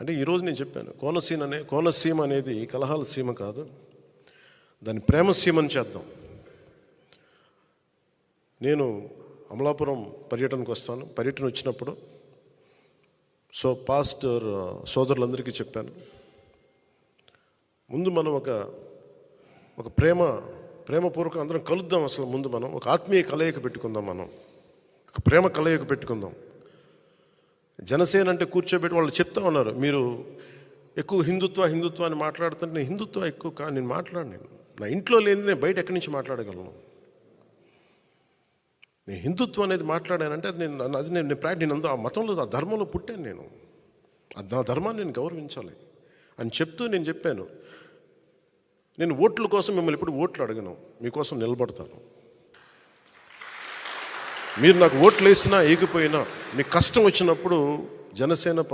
అంటే ఈరోజు నేను చెప్పాను, కోనసీమ అనేది కలహాల సీమ కాదు, దాన్ని ప్రేమ సీమని చేద్దాం. నేను అమలాపురం పర్యటనకు వస్తాను. పర్యటన వచ్చినప్పుడు పాస్టర్ సోదరులందరికీ చెప్పాను, ముందు మనం ఒక ప్రేమపూర్వకం అందరం కలుద్దాం. అసలు ముందు మనం ఒక ఆత్మీయ కలయిక పెట్టుకుందాం, మనం ఒక ప్రేమ కలయిక పెట్టుకుందాం. జనసేన అంటే కూర్చోబెట్టి వాళ్ళు చెప్తా ఉన్నారు, మీరు ఎక్కువ హిందుత్వ అని మాట్లాడుతుంటే, నేను హిందుత్వ ఎక్కువ నేను మాట్లాడను. నా ఇంట్లో లేని నేను బయట ఎక్కడి నుంచి మాట్లాడగలను? నేను హిందుత్వం అనేది మాట్లాడానంటే నేను ఆ మతంలో, ఆ ధర్మంలో పుట్టాను. నేను నా ధర్మాన్ని నేను గౌరవించాలి అని చెప్తూ నేను చెప్పాను, నేను ఓట్ల కోసం మిమ్మల్ని ఇప్పుడు ఓట్లు అడగను, మీకోసం నిలబడతాను. మీరు నాకు ఓట్లు వేసినా ఏగిపోయినా, మీకు కష్టం వచ్చినప్పుడు జనసేన